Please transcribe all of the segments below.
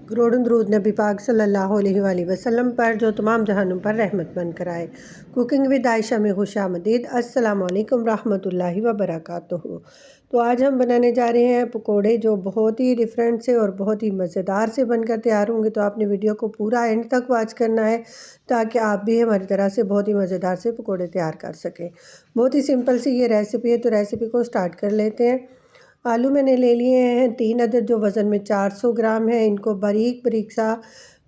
करोड़ों दरूद नबी पाक सल्लल्लाहु अलैहि वसल्लम पर जो तमाम जहानों पर रहमत बनकर आए। कुकिंग विद आयशा में खुशामदीद। अस्सलाम वालेकुम रहमतुल्लाहि व बरकातुहू। तो आज हम बनाने जा रहे हैं पकोड़े जो बहुत ही डिफरेंट से और बहुत ही मज़ेदार से बनकर तैयार होंगे। तो आपने वीडियो को पूरा एंड तक वॉच करना है ताकि आप भी हमारी तरह से बहुत ही मज़ेदार से पकोड़े तैयार कर सकें। बहुत ही सिंपल सी ये रेसिपी है, तो रेसिपी को स्टार्ट कर लेते हैं। आलू मैंने ले लिए हैं 3 अदद जो वज़न में 400 ग्राम है। इनको बारीक बारीक सा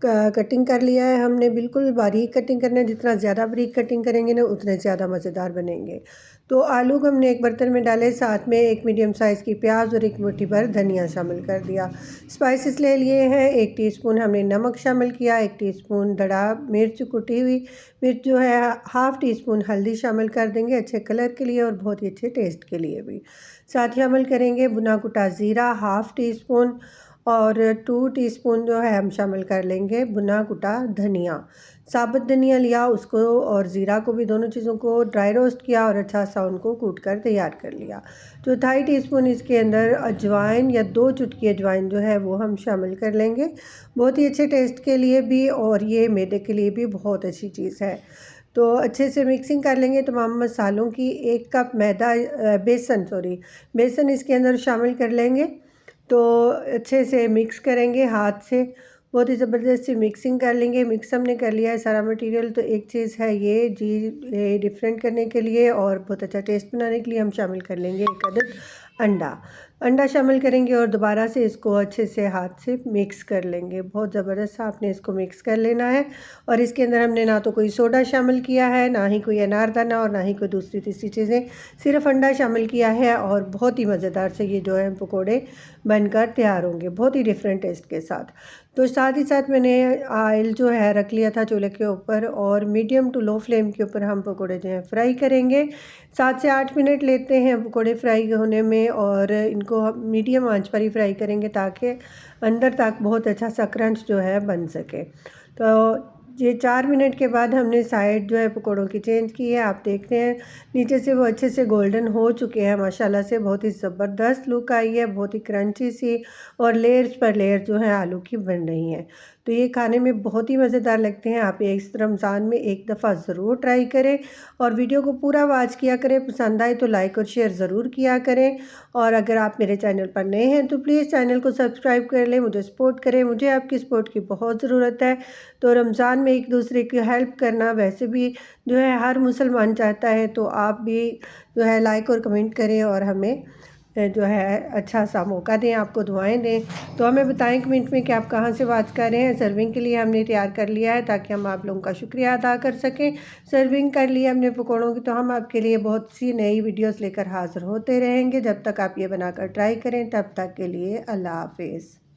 कटिंग कर लिया है हमने। बिल्कुल बारीक कटिंग करना है, जितना ज़्यादा बारीक कटिंग करेंगे ना उतने ज़्यादा मज़ेदार बनेंगे। तो आलू को हमने एक बर्तन में डाले, साथ में एक मीडियम साइज़ की प्याज और एक मुट्ठी भर धनिया शामिल कर दिया। स्पाइसेस ले लिए हैं, 1 टीस्पून हमने नमक शामिल किया, 1 टीस्पून दड़ा मिर्च, कुटी हुई मिर्च जो है, हाफ़ टी स्पून हल्दी शामिल कर देंगे अच्छे कलर के लिए और बहुत ही अच्छे टेस्ट के लिए भी। साथ ही शामिल करेंगे भुना कुटा ज़ीरा हाफ़ टी स्पून और 2 टीस्पून जो है हम शामिल कर लेंगे भुना कुटा धनिया। साबुत धनिया लिया उसको और ज़ीरा को भी, दोनों चीज़ों को ड्राई रोस्ट किया और अच्छा सा उनको कूट कर तैयार कर लिया। चौथाई टीस्पून इसके अंदर अजवाइन या 2 चुटकी अजवाइन जो है वो हम शामिल कर लेंगे, बहुत ही अच्छे टेस्ट के लिए भी और ये मैदे के लिए भी बहुत अच्छी चीज़ है। तो अच्छे से मिक्सिंग कर लेंगे तमाम मसालों की। 1 कप बेसन इसके अंदर शामिल कर लेंगे। तो अच्छे से मिक्स करेंगे हाथ से, बहुत ही ज़बरदस्त सी मिक्सिंग कर लेंगे। मिक्स हमने कर लिया है सारा मटेरियल। तो एक चीज़ है ये जी डिफरेंट करने के लिए और बहुत अच्छा टेस्ट बनाने के लिए हम शामिल कर लेंगे 1 अदद अंडा शामिल करेंगे और दोबारा से इसको अच्छे से हाथ से मिक्स कर लेंगे। बहुत ज़बरदस्त आपने इसको मिक्स कर लेना है। और इसके अंदर हमने ना तो कोई सोडा शामिल किया है, ना ही कोई अनारदाना और ना ही कोई दूसरी तीसरी चीज़ें, सिर्फ अंडा शामिल किया है और बहुत ही मज़ेदार से ये जो है पकोड़े बनकर तैयार होंगे बहुत ही डिफरेंट टेस्ट के साथ। तो साथ ही साथ मैंने ऑयल जो है रख लिया था चूल्हे के ऊपर और मीडियम टू लो फ्लेम के ऊपर हम पकोड़े जो हैं फ्राई करेंगे। 7 से 8 मिनट लेते हैं पकोड़े फ्राई होने में और इनको हम मीडियम आंच पर ही फ्राई करेंगे ताकि अंदर तक बहुत अच्छा सा क्रंच जो है बन सके। तो ये 4 मिनट के बाद हमने साइड जो है पकोड़ों की चेंज की है। आप देख रहे हैं नीचे से वो अच्छे से गोल्डन हो चुके हैं माशाल्लाह से। बहुत ही ज़बरदस्त लुक आई है, बहुत ही क्रंची सी और लेयर्स पर लेयर जो है आलू की बन रही हैं। तो ये खाने में बहुत ही मज़ेदार लगते हैं। आप ये इस रमज़ान में एक दफ़ा ज़रूर ट्राई करें और वीडियो को पूरा वॉच किया करें। पसंद आए तो लाइक और शेयर ज़रूर किया करें और अगर आप मेरे चैनल पर नए हैं तो प्लीज़ चैनल को सब्सक्राइब कर लें, मुझे सपोर्ट करें। मुझे आपकी सपोर्ट की बहुत ज़रूरत है। तो रमज़ान में एक दूसरे की हेल्प करना वैसे भी जो है हर मुसलमान चाहता है। तो आप भी जो है लाइक और कमेंट करें और हमें जो है अच्छा सा मौका दें, आपको दुआएं दें। तो हमें बताएं कमेंट में कि आप कहाँ से वॉच कर रहे हैं। सर्विंग के लिए हमने तैयार कर लिया है ताकि हम आप लोगों का शुक्रिया अदा कर सकें। सर्विंग कर लिया हमने पकौड़ों की। तो हम आपके लिए बहुत सी नई वीडियोस लेकर हाज़िर होते रहेंगे। जब तक आप ये बनाकर ट्राई करें तब तक के लिए अल्लाह हाफ़िज़।